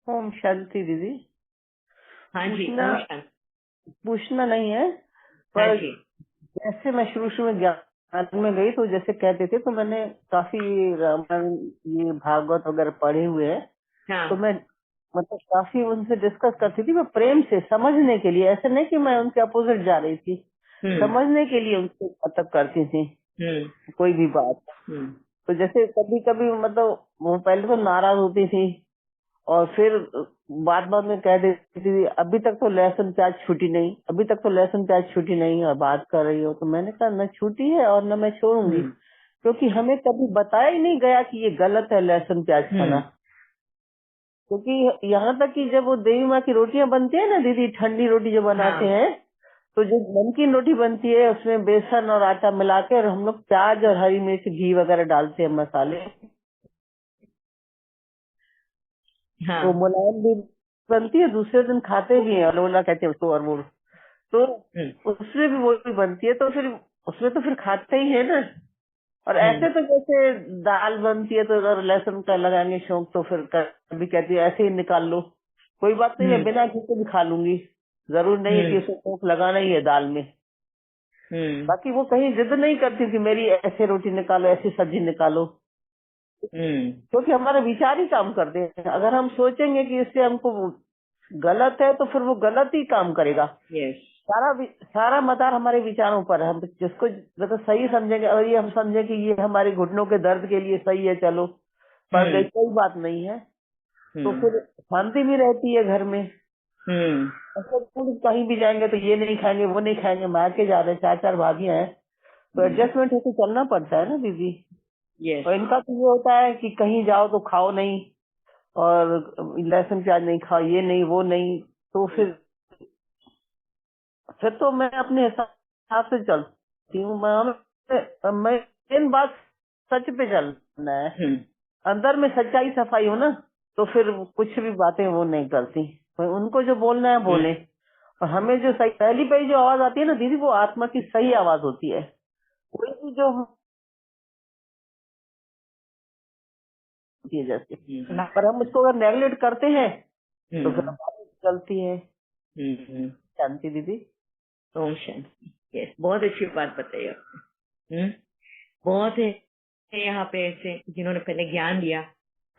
ओम शांति दीदी। हाँ जी, पूछना ओम शांति। पूछना नहीं है, हाँ पर जी। जैसे मैं शुरू में ज्ञान में गई तो जैसे कहते थे, तो मैंने काफी रामायण, ये भागवत वगैरह पढ़े हुए हैं। हाँ। तो मैं मतलब काफी उनसे डिस्कस करती थी, मैं प्रेम से समझने के लिए, ऐसे नहीं कि मैं उनके अपोजिट जा रही थी, समझने के लिए उनसे मतलब करती थी कोई भी बात। तो जैसे कभी कभी मतलब वो पहले तो नाराज होती थी, और फिर बाद में कह देती थी अभी तक तो लहसुन प्याज छूटी नहीं, अभी तक तो लहसुन प्याज छूटी नहीं, और बात कर रही हो। तो मैंने कहा न छूटी है और न मैं छोड़ूंगी, क्योंकि हमें कभी बताया ही नहीं गया कि ये गलत है लहसुन प्याज खाना। क्योंकि यहाँ तक कि जब वो देवी माँ की रोटियां बनती है ना दीदी, ठंडी रोटी जो बनाते हैं, तो जो नमकीन रोटी बनती है उसमें बेसन और आटा मिला के, और हम लोग प्याज और हरी मिर्च घी वगैरह डालते हैं, मसाले, हाँ। तो मुलायम भी बनती है, दूसरे दिन खाते भी हैं, अलोला कहते हैं उसको, और वो तो उसमें भी वो भी बनती है, तो फिर उसमें तो फिर खाते ही है ना। और ऐसे तो जैसे दाल बनती है तो अगर लहसुन का लगाएंगे शौक, तो फिर कभी कहती है ऐसे ही निकाल लो, कोई बात नहीं, मैं बिना घी के भी खा लूंगी, जरूर नहीं है कि उसे शौक लगाना ही है दाल में। बाकी वो कहीं जिद नहीं करती कि मेरी ऐसे रोटी निकालो, ऐसी सब्जी निकालो, क्योंकि हमारे विचार ही काम करते हैं। अगर हम सोचेंगे कि इससे हमको गलत है, तो फिर वो गलत ही काम करेगा। सारा मदार हमारे विचारों पर है। हम जिसको मतलब सही समझेंगे, और ये हम समझे कि ये हमारे घुटनों के दर्द के लिए सही है, चलो पढ़ गई, कोई बात नहीं है, तो फिर शांति भी रहती है घर में। ऐसे खुद कहीं भी जाएंगे तो ये नहीं खाएंगे, वो नहीं खाएंगे, मार के जा रहे हैं, 4 4 भाभियां हैं, तो एडजस्टमेंट होकर चलना पड़ता है ना दीदी। और इनका तो ये होता है कि कहीं जाओ तो खाओ नहीं, और लहसुन प्याज नहीं खाओ, ये नहीं वो नहीं, तो फिर तो मैं अपने हिसाब से चलती हूँ। मैं इन बात सच पे चलना है, अंदर में सच्चाई सफाई हो ना, तो फिर कुछ भी बातें वो नहीं करती, तो उनको जो बोलना है बोले। और हमें जो सही पहली पहली जो आवाज आती है ना दीदी, वो आत्मा की सही आवाज होती है, कोई भी जो होती है जैसे, पर हम उसको अगर नेगलेक्ट करते हैं तो फिर हमारी चलती है। शांति दीदी। ओम शांति। यस, बहुत अच्छी बात बताई आपने। बहुत है यहाँ पे ऐसे जिन्होंने पहले ज्ञान लिया,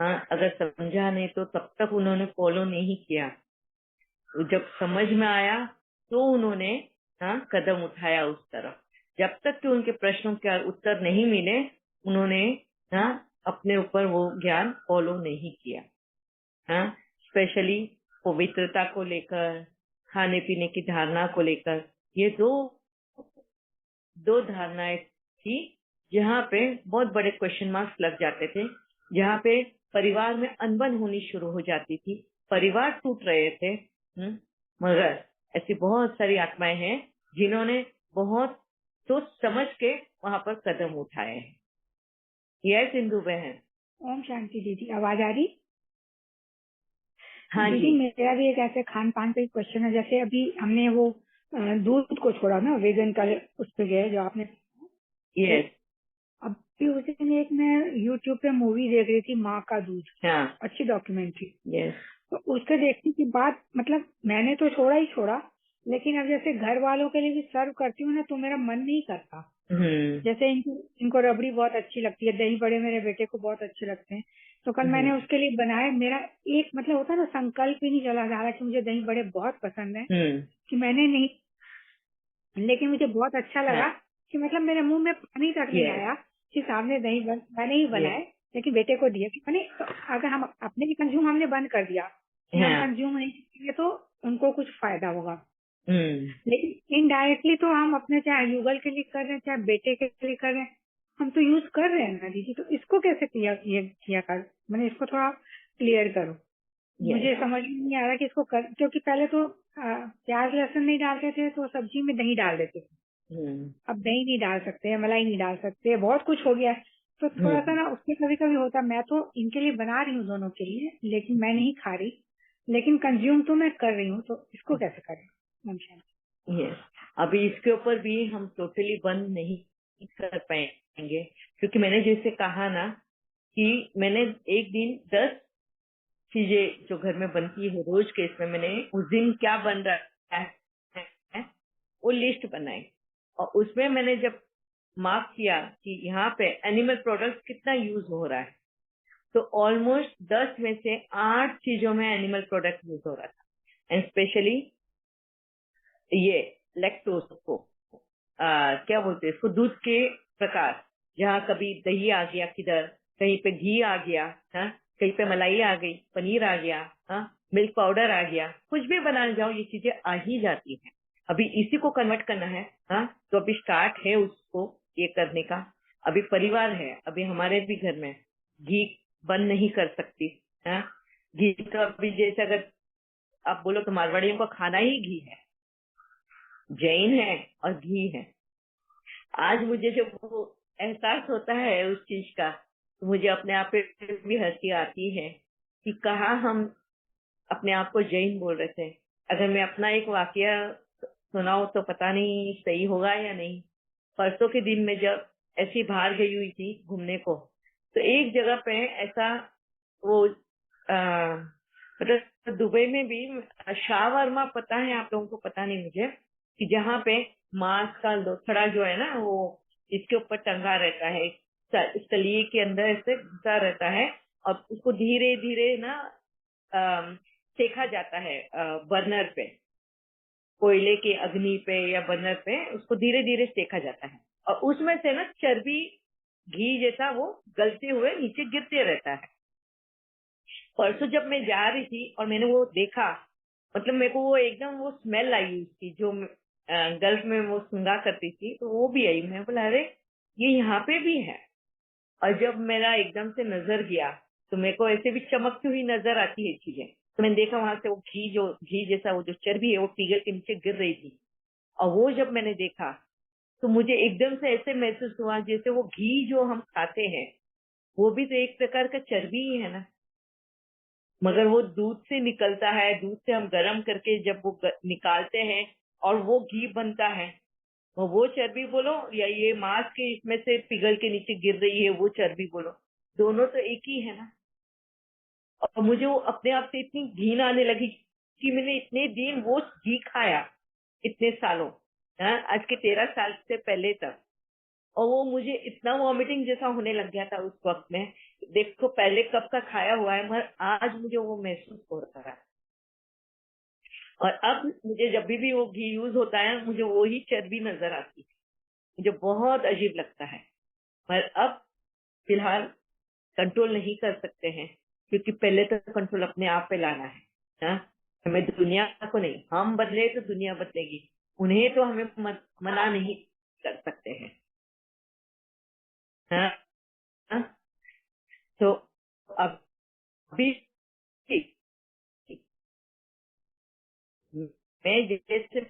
हाँ, अगर समझा नहीं तो तब तक उन्होंने फॉलो नहीं किया। जब समझ में आया तो उन्होंने कदम उठाया उस तरफ। जब तक कि उनके प्रश्नों के उत्तर नहीं मिले, उन्होंने अपने ऊपर वो ज्ञान फॉलो नहीं किया। स्पेशली पवित्रता को लेकर, खाने पीने की धारणा को लेकर, ये दो धारणाएं थी जहाँ पे बहुत बड़े क्वेश्चन मार्क्स लग जाते थे, जहाँ पे परिवार में अनबन होनी शुरू हो जाती थी, परिवार टूट रहे थे। मगर ऐसी बहुत सारी आत्माएं हैं जिन्होंने बहुत सोच समझ के वहां पर कदम उठाए हैं। यह सिंधु बहन। ओम शांति दीदी, आवाज आ रही? हाँ दीदी जी। मेरा भी एक ऐसे खान पान पे क्वेश्चन है। जैसे अभी हमने वो दूध को छोड़ा ना, वेगन का उस पे गए जो आपने, यस। अभी उस दिन एक मैं यूट्यूब पे मूवी देख रही थी, माँ का दूध, हाँ। अच्छी डॉक्यूमेंट्री। यस। तो उसके देखने के बाद मतलब मैंने तो छोड़ा ही छोड़ा, लेकिन अब जैसे घर वालों के लिए भी सर्व करती हूँ ना, तो मेरा मन नहीं करता। जैसे इनको रबड़ी बहुत अच्छी लगती है, दही बड़े मेरे बेटे को बहुत अच्छे लगते हैं, तो कल मैंने उसके लिए बनाए। मेरा एक मतलब होता है ना, संकल्प ही नहीं चला जा रहा कि मुझे दही बड़े बहुत पसंद है, कि मैंने नहीं, लेकिन मुझे बहुत अच्छा लगा कि मतलब मेरे मुंह में पानी तक नहीं आया कि सामने दही मैंने ही बनाए, लेकिन बेटे को दिया। मैंने तो अगर हम अपने भी कंज्यूम हमने बंद कर दिया कि हम कंज्यूम नहीं करेंगे तो उनको कुछ फायदा होगा, लेकिन इनडायरेक्टली तो हम अपने चाहे युगल के लिए कर रहे हैं, चाहे बेटे के लिए कर रहे हैं, हम तो यूज कर रहे हैं ना दीदी। तो इसको कैसे किया कर, मैंने इसको थोड़ा क्लियर करो। मुझे समझ में नहीं आ रहा कि इसको क्योंकि पहले तो प्याज लहसुन नहीं डालते थे तो सब्जी में दही डाल देते थे, अब दही नहीं डाल सकते, मलाई नहीं डाल सकते, बहुत कुछ हो गया है। तो थोड़ा सा ना उसके कभी कभी होता, मैं तो इनके लिए बना रही हूँ दोनों के लिए, लेकिन मैं नहीं खा रही, लेकिन कंज्यूम तो मैं कर रही हूँ, तो इसको कैसे करें? यस, अभी इसके ऊपर भी हम टोटली बंद नहीं कर पाएंगे, क्योंकि मैंने जैसे कहा ना कि मैंने एक दिन 10 चीजें जो घर में बनती है रोज के, इसमें मैंने उस दिन क्या बन रहा है वो लिस्ट बनाई, और उसमें मैंने जब मार्क किया कि यहाँ पे एनिमल प्रोडक्ट्स कितना यूज हो रहा है, तो ऑलमोस्ट 10 में से 8 चीजों में एनिमल प्रोडक्ट यूज हो रहा था। एंड स्पेशली ये लैक्टोज को क्या बोलते हैं इसको, दूध के प्रकार, जहाँ कभी दही आ गया, किधर कहीं पे घी आ गया, हाँ, कहीं पे मलाई आ गई, पनीर आ गया, हाँ, मिल्क पाउडर आ गया, कुछ भी बनाने जाओ ये चीजें आ ही जाती हैं। अभी इसी को कन्वर्ट करना है, हाँ, तो अभी स्टार्ट है उसको ये करने का। अभी परिवार है, अभी हमारे भी घर में घी बंद नहीं कर सकती, हाँ, घी तो अभी जैसे अगर आप बोलो तो मारवाड़ियों का खाना ही घी है, जैन है और घी है। आज मुझे जब वो एहसास होता है उस चीज का, तो मुझे अपने आप पे भी हंसी आती है कि कहा हम अपने आप को जैन बोल रहे थे। अगर मैं अपना एक वाकया सुनाऊं तो पता नहीं सही होगा या नहीं। परसों के दिन में जब ऐसी बाहर गई हुई थी घूमने को, तो एक जगह पे ऐसा वो मतलब दुबई में भी शावरमा, पता है आप लोगों को, पता नहीं मुझे, कि जहाँ पे मांस का लोथड़ा जो है ना वो इसके ऊपर टंगा रहता है, इस तलिए के अंदर ऐसे घुसा रहता है, और उसको धीरे धीरे ना सेका जाता है बर्नर पे, कोयले के अग्नि पे या बर्नर पे उसको धीरे धीरे सेका जाता है, और उसमें से ना चर्बी घी जैसा वो गलते हुए नीचे गिरते रहता है। परसों जब मैं जा रही थी और मैंने वो देखा, मतलब मेरे को वो एकदम वो स्मेल आई उसकी, जो गल्फ में वो सुंगा करती थी, तो वो भी आई। मैं बोला अरे ये यहाँ पे भी है। और जब मेरा एकदम से नजर गया तो मेरे को ऐसे भी चमकती हुई नजर आती है चीजें, तो मैंने देखा वहां से वो घी जैसा वो जो चर्बी है वो पिघल के नीचे गिर रही थी। और वो जब मैंने देखा तो मुझे एकदम से ऐसे महसूस हुआ जैसे वो घी जो हम खाते हैं वो भी तो एक प्रकार का चर्बी ही है ना, मगर वो दूध से निकलता है, दूध से हम गर्म करके जब वो निकालते हैं और वो घी बनता है, वो चर्बी बोलो या ये मांस के इसमें से पिघल के नीचे गिर रही है वो चर्बी बोलो, दोनों तो एक ही है ना। और मुझे वो अपने आप से इतनी घिन आने लगी कि मैंने इतने दिन वो घी खाया, इतने सालों, हाँ, आज के 13 साल से पहले तक, और वो मुझे इतना वॉमिटिंग जैसा होने लग गया था उस वक्त में। देखो पहले कब का खाया हुआ है, मगर आज मुझे वो महसूस हो रहा है। और अब मुझे जब भी वो घी यूज होता है मुझे वो ही चर्बी नजर आती है, मुझे बहुत अजीब लगता है। पर अब फिलहाल कंट्रोल नहीं कर सकते हैं, क्योंकि पहले तो कंट्रोल अपने आप पे लाना है, हाँ? हमें दुनिया को नहीं, हम बदले तो दुनिया बदलेगी, उन्हें तो हमें मना नहीं कर सकते हैं, हाँ? हाँ? तो अभी मैं जैसे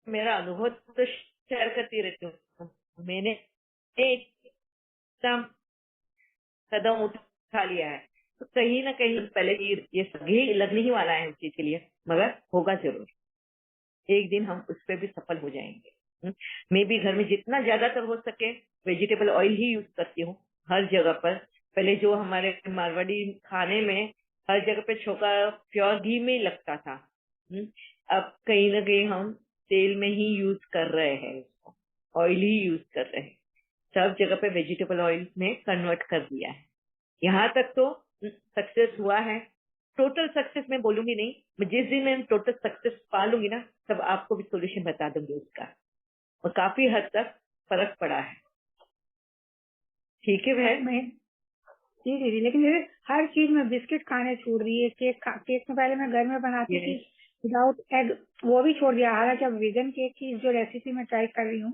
मेरा अनुभव तो शेयर करती रहती हूँ, मैंने एकदम कदम उठा लिया है, तो कहीं ना कहीं पहले ये सही लगने ही वाला है उस चीज के लिए, मगर होगा जरूर, एक दिन हम उस पर भी सफल हो जाएंगे। मैं भी घर में जितना ज्यादातर हो सके वेजिटेबल ऑयल ही यूज करती हूँ हर जगह पर। पहले जो हमारे मारवाड़ी खाने में हर जगह पे छोका प्योर घी में ही लगता था, अब कहीं ना कहीं हम तेल में ही यूज कर रहे हैं, उसको ऑयल ही यूज कर रहे हैं, सब जगह पे वेजिटेबल ऑयल में कन्वर्ट कर दिया है। यहाँ तक तो सक्सेस हुआ है, टोटल सक्सेस मैं बोलूंगी नहीं, मैं जिस दिन मैं टोटल सक्सेस पा लूंगी ना तब आपको भी सोल्यूशन बता दूंगी उसका, और काफी हद तक फर्क पड़ा है। ठीक है बहन? जी दीदी, लेकिन जैसे हर चीज में बिस्किट खाने छोड़ रही है, केक में पहले मैं घर में बनाती थी विदाउट एग, वो भी छोड़ दिया। हालांकि अब वेगन केक की जो रेसिपी मैं ट्राई कर रही हूँ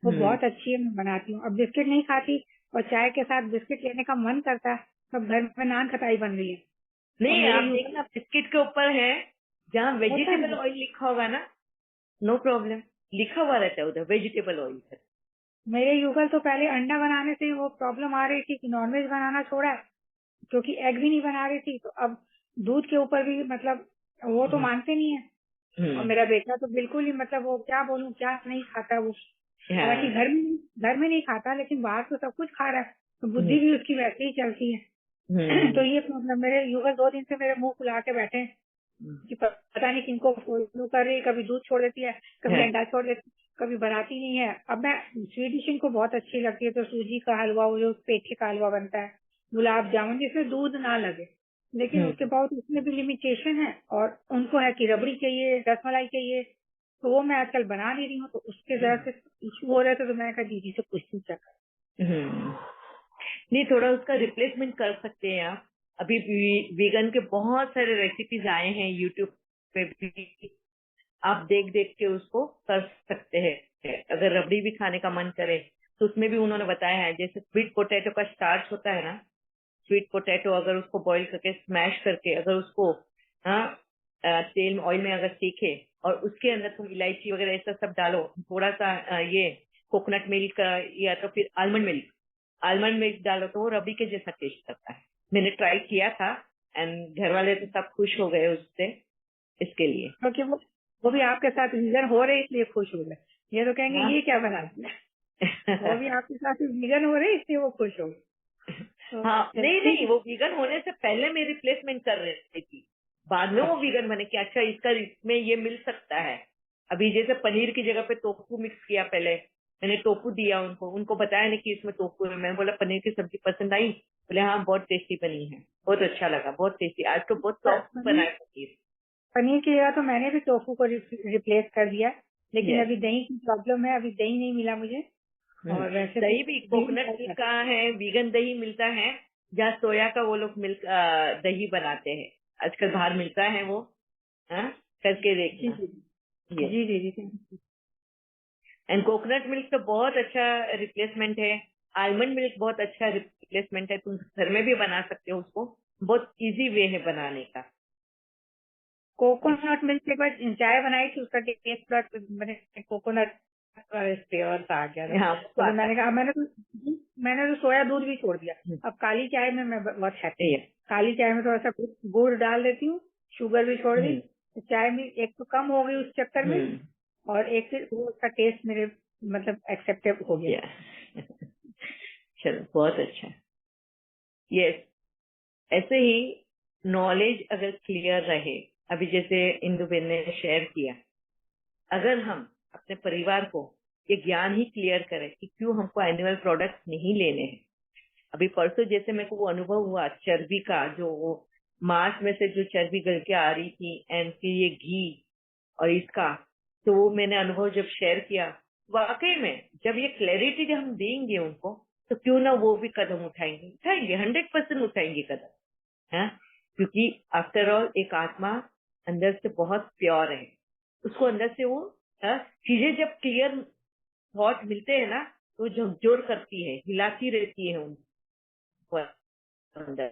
वो बहुत अच्छी है, मैं बनाती हूँ। अब बिस्किट नहीं खाती, और चाय के साथ बिस्किट लेने का मन करता है, तब घर में नान खटाई बन रही है। नहीं, आप देखना बिस्किट के ऊपर है, जहाँ वेजिटेबल ऑयल लिखा होगा ना, नो प्रॉब्लम, लिखा हुआ रहता है उधर वेजिटेबल ऑयल। मेरे युगल तो पहले अंडा बनाने से वो प्रॉब्लम आ रही थी कि नॉनवेज बनाना छोड़ा है, क्योंकि एग भी नहीं बना रही थी, तो अब दूध के ऊपर भी मतलब वो तो मानते नहीं है। और मेरा बेटा तो बिल्कुल ही मतलब वो क्या बोलूं क्या नहीं खाता वो, हालांकि घर में नहीं खाता, लेकिन बाहर तो सब कुछ खा रहा है, तो बुद्धि भी उसकी वैसे ही चलती है। तो ये प्रॉब्लम मेरे युगल 2 दिन से मेरे मुंह फुला के बैठे हैं कि पता नहीं किनको फॉलो कर रही है, कभी दूध छोड़ देती है, कभी अंडा छोड़ देती है, कभी बनाती नहीं है। अब मैं स्वीट डिश इनको बहुत अच्छी लगती है, तो सूजी का हलवा, वो जो पेठे का हलवा बनता है, गुलाब जामुन, जिसमें दूध ना लगे, लेकिन उसके बाद उसमें भी लिमिटेशन है। और उनको है कि रबड़ी चाहिए, रसमलाई चाहिए, तो वो मैं आजकल बना नहीं रही हूँ, तो उसके जरा से इशू हो रहा था, तो मैंने कहा दीदी से पूछती चक्कर। नहीं, थोड़ा उसका रिप्लेसमेंट कर सकते हैं आप। अभी वीगन के बहुत सारे रेसिपीज आए हैं यूट्यूब पे भी, आप देख देख के उसको कर सकते हैं। अगर रबड़ी भी खाने का मन करे तो उसमें भी उन्होंने बताया है, जैसे स्वीट पोटैटो का स्टार्च होता है ना, स्वीट पोटैटो अगर उसको बॉईल करके स्मैश करके अगर उसको तेल ऑयल में अगर सेके और उसके अंदर तुम इलायची वगैरह ऐसा सब डालो, थोड़ा सा ये कोकोनट मिल्क या तो फिर आलमंड मिल्क डालो, तो वो रबड़ी के जैसा टेस्ट करता है। मैंने ट्राई किया था एंड घर वाले तो सब खुश हो गए उससे, इसके लिए। क्योंकि वो भी आपके साथ वीगन हो रहे इसलिए खुश हो गए। ये तो कहेंगे ये क्या बना दिया। वो भी आपके साथ वीगन हो रहे इसलिए वो खुश हो गए। तो हाँ, नहीं, वो वीगन होने से पहले मैं रिप्लेसमेंट कर रही थी, बाद में वो वीगन बने कि अच्छा इसमें ये मिल सकता है। अभी जैसे पनीर की जगह पे टोफू मिक्स किया, पहले मैंने टोफू दिया उनको बताया नहीं कि इसमें टोफू है। मैंने बोला पनीर की सब्जी पसंद आई, बोले हाँ बहुत टेस्टी बनी है, बहुत अच्छा लगा, बहुत टेस्टी, आज तो बहुत सॉफ्ट बना है पनीर। पनीर की जगह तो मैंने भी टोफू को रिप्लेस कर दिया, लेकिन Yes. अभी दही की प्रॉब्लम है, अभी दही नहीं मिला मुझे। और वैसे दही भी कोकोनट का है, वीगन दही मिलता है, जहाँ सोया का वो लोग दही बनाते हैं, आजकल बाहर मिलता है वो, करके देखना। जी जी जी। एंड कोकोनट मिल्क तो बहुत अच्छा रिप्लेसमेंट है, आलमंड मिल्क बहुत अच्छा रिप्लेसमेंट है, तुम घर में भी बना सकते हो उसको, बहुत इजी वे है बनाने का। कोकोनट मिल्क एक बार चाय बनाई थी, उसका टेस्ट मैंने कोकोनट फ्लेवर आ गया था। हाँ, तो मैंने कहा मैंने तो सोया दूध भी छोड़ दिया। अब काली चाय में मैं बहुत हैप्पी है। काली चाय में थोड़ा सा गुड़ डाल देती हूँ, शुगर भी छोड़ दी, तो चाय भी एक तो कम हो गई उस चक्कर में, और एक फिर उसका टेस्ट मेरे मतलब एक्सेप्टेबल हो गया। चलो बहुत अच्छा। यस, ऐसे ही नॉलेज अगर क्लियर रहे, अभी जैसे इंदुबेन ने शेयर किया, अगर हम अपने परिवार को ये ज्ञान ही क्लियर करें कि क्यों हमको एनिमल प्रोडक्ट्स नहीं लेने हैं। अभी परसों जैसे मेरे को वो अनुभव हुआ चर्बी का, जो मांस में से जो चर्बी गल के आ रही थी, एंड फिर ये घी और इसका, तो वो मैंने अनुभव जब शेयर किया, वाकई में जब ये क्लैरिटी जब हम देंगे उनको, तो क्यों ना वो भी कदम उठाएंगे 100% उठाएंगे कदम, है? क्योंकि आफ्टर ऑल एक आत्मा अंदर से बहुत प्योर है, उसको अंदर से वो चीजें जब क्लियर थॉट मिलते हैं ना, तो झकझोर करती है, हिलाती रहती है उनको अंदर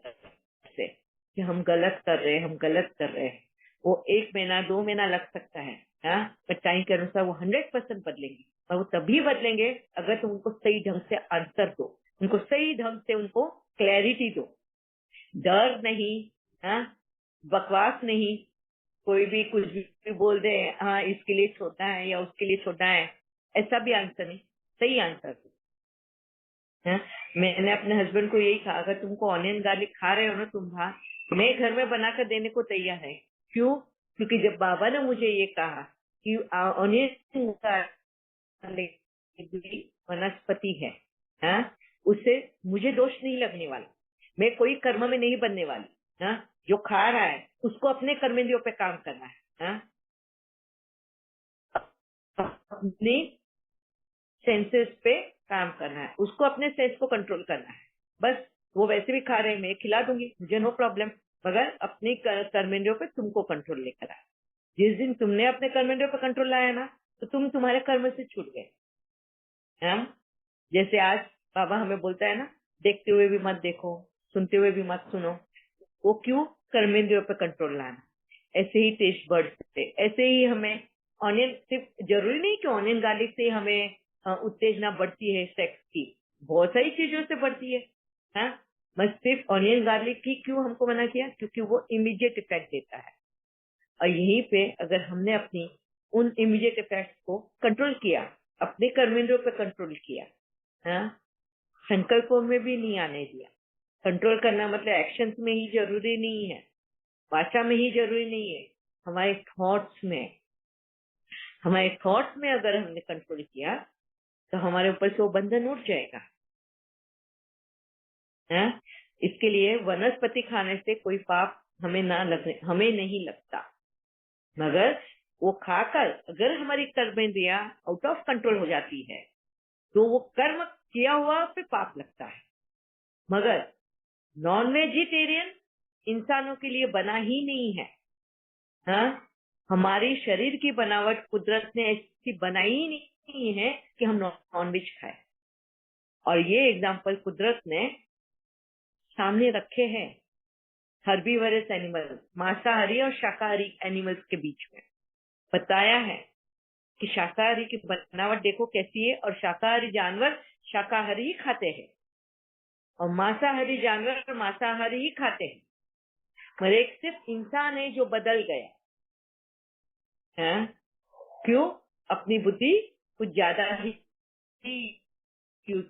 से कि हम गलत कर रहे हैं, हम गलत कर रहे हैं। वो 1 महीना 2 महीना लग सकता है, पर टाइम के अनुसार वो 100% बदलेंगे, और वो तभी बदलेंगे अगर तुम उनको सही ढंग से आंसर दो, उनको सही ढंग से उनको क्लैरिटी दो। डर नहीं, बकवास नहीं, कोई भी कुछ भी बोल दे, हाँ इसके लिए छोटा है या उसके लिए छोटा है, ऐसा भी आंसर नहीं, सही आंसर दो। मैंने अपने हस्बैंड को यही कहा, अगर तुमको ऑनियन गार्लिक खा रहे हो ना तुम मैं घर में बनाकर देने को तैयार है। क्यों? क्योंकि जब बाबा ने मुझे ये कहा कि ऑनियन गार्लिक वनस्पति है, उससे मुझे दोष नहीं लगने वाला, मैं कोई कर्म में नहीं बनने वाली। जो खा रहा है उसको अपने कर्मेंद्रियों पे काम करना है, अपने सेंसेस पे काम करना है, उसको अपने सेंस को कंट्रोल करना है। बस वो वैसे भी खा रहे हैं, मैं खिला दूंगी, मुझे नो प्रॉब्लम, मगर अपनी कर्मेंद्रियों पे तुमको कंट्रोल लेकर आए। जिस दिन तुमने अपने कर्मेंद्रियों पे कंट्रोल लाया ना, तो तुम तुम्हारे कर्म से छूट गए। जैसे आज बाबा हमें बोलता है ना, देखते हुए भी मत देखो, सुनते हुए भी मत सुनो, वो क्यों? कर्मेंद्रियों पे कंट्रोल लाना। ऐसे ही टेस्ट बर्ड्स पे, ऐसे ही हमें ऑनियन, सिर्फ जरूरी नहीं कि ऑनियन गार्लिक से हमें उत्तेजना बढ़ती है सेक्स की, बहुत सारी चीजों से बढ़ती है, बस सिर्फ ऑनियन गार्लिक ही क्यों हमको मना किया? क्योंकि वो इमीडिएट इफेक्ट देता है। और यहीं पे अगर हमने अपनी उन इमीडिएट इफेक्ट को कंट्रोल किया, अपने कर्मेंद्रियों पे कंट्रोल किया, संकल्पों में भी नहीं आने दिया, कंट्रोल करना मतलब एक्शंस में ही जरूरी नहीं है, भाषा में ही जरूरी नहीं है, हमारे थॉट्स में। हमारे थॉट्स में अगर हमने कंट्रोल किया तो हमारे ऊपर से वो बंधन उठ जाएगा। है? इसके लिए वनस्पति खाने से कोई पाप हमें नहीं लगता, मगर वो खाकर अगर हमारी कर्मेंद्रियां आउट ऑफ कंट्रोल हो जाती है तो वो कर्म किया हुआ पे पाप लगता है। मगर नॉन वेजिटेरियन इंसानों के लिए बना ही नहीं है। हाँ? हमारी शरीर की बनावट कुदरत ने ऐसी बनाई ही नहीं है कि हम नॉन वेज खाएं। और ये एग्जाम्पल कुदरत ने सामने रखे हैं हर्बीवरस एनिमल, मांसाहारी और शाकाहारी एनिमल्स के बीच में बताया है कि शाकाहारी की बनावट देखो कैसी है, और शाकाहारी जानवर शाकाहारी ही खाते हैं और मांसाहारी जानवर मांसाहारी ही खाते हैं। पर एक सिर्फ इंसान है जो बदल गया है। क्यों? अपनी बुद्धि कुछ ज्यादा ही यूज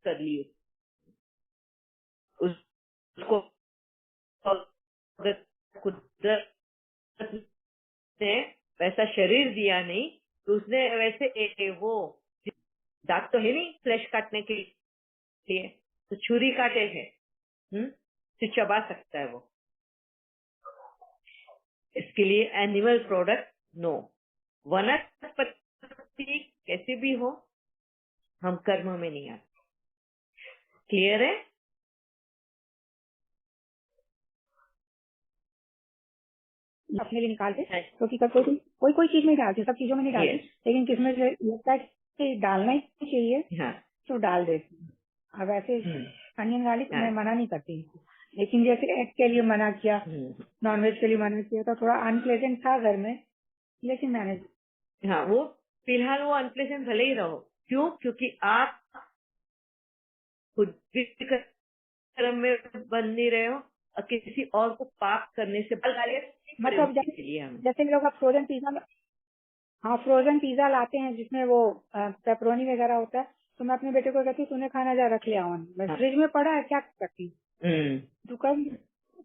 कर ली। उसको कुदरत ने वैसा शरीर दिया नहीं तो उसने वैसे वो दांत तो है नहीं फ्लैश काटने के लिए, तो छुरी काटे है तो चबा सकता है वो। इसके लिए एनिमल प्रोडक्ट नो। वनस्पति कैसे भी हो, हम कर्म में नहीं आते। क्लियर है? अपने लिए निकालते, क्योंकि कोई चीज में डालते, सब चीजों में नहीं डालते, लेकिन किसमें से लगता है कि डालना ही चाहिए तो डाल देते। अब ऐसे अनियन गार्लिक मैं मना नहीं करती, लेकिन जैसे एग के लिए मना किया, नॉनवेज के लिए मना किया, तो थोड़ा अनप्लेजेंट था घर में, लेकिन मैंने वो फिलहाल वो अनप्लेजेंट भले ही रहो। क्यों? क्योंकि आप खुद भी कर्म में बन नहीं रहे हो और किसी और को पाप करने से मतलब जैसे लोग अब फ्रोजन पिज्जा लाते हैं जिसमें वो पेपरोनी वगैरह होता है, तो मैं अपने बेटे को कहती हूँ तूने खाना जा रख लिया फ्रिज में पड़ा है, क्या करती तू कर,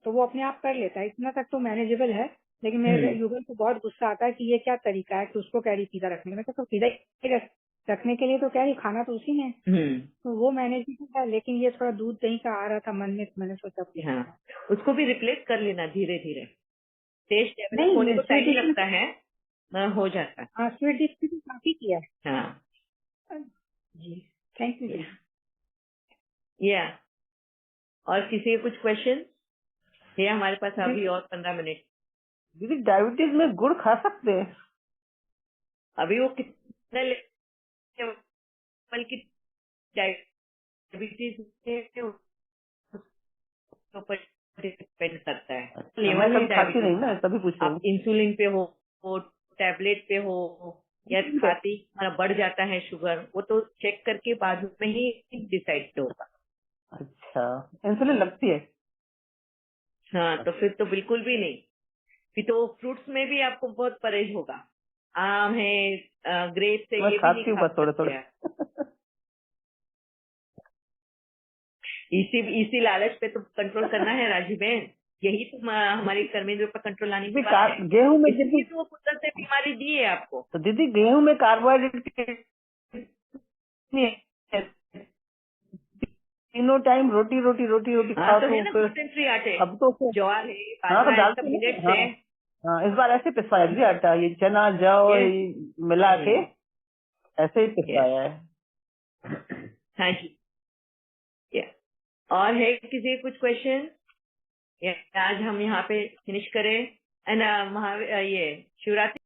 तो वो अपने आप कर लेता है, इतना तक तो मैनेजेबल है। लेकिन मेरे युगल को बहुत गुस्सा आता है कि ये क्या तरीका है कि उसको कैरी पिज्जा रखने में, तो पिज्जा रखने के लिए तो कैरी खाना तो उसी ने, तो वो मैनेजेबल है। लेकिन ये थोड़ा दूध दही का आ रहा था मन में, तो मैंने सोचा उसको भी रिप्लेस कर लेना धीरे धीरे। टेस्ट डेवलप होने को टाइम लगता है, हो जाता है। हाँ, स्वीट डिश भी काफी किया है। हाँ जी, थैंक यू। या और किसी के कुछ क्वेश्चन है? हमारे पास अभी और 15 मिनट। दीदी डायबिटीज में गुड़ खा सकते हैं? अभी वो कितने लेवल की डायबिटीज डिपेंड करता है। लेवल है खाती नहीं ना, तभी पूछ रही हूँ। आप इंसुलिन पे हो टैबलेट पे हो या खाती बढ़ जाता है शुगर, वो तो चेक करके बाद में ही डिसाइड होगा। अच्छा, इंसुलिन लगती है? हाँ, तो फिर तो बिल्कुल भी नहीं। फिर तो फ्रूट्स में भी आपको बहुत परहेज होगा। आम है, ग्रेप्स है, ये भी नहीं खा सकते हैं। इसी लालच पे तो कंट्रोल करना है राजी बहन, यही तो हमारी कर्मेंद्र पर कंट्रोल लाने की बात है। गेहूं में इसलिए तो वो कुदरत से बीमारी दी है आपको। तो दीदी गेहूं में कार्बोहाइड्रेट तीनों टाइम रोटी रोटी रोटी रोटी खाओ, तो है ना ग्लूटेन फ्री आटे। अब तो ज्वार है, हाँ तो मिलेट्स है। हाँ, इस बार ऐसे पिसवाया जी आटा, ये चना जौ मिला के ऐसे ही पिसवाया है। हाँ जी। और है किसी कुछ क्वेश्चन? आज हम यहाँ पे फिनिश करें। एंड ये शिवरात्रि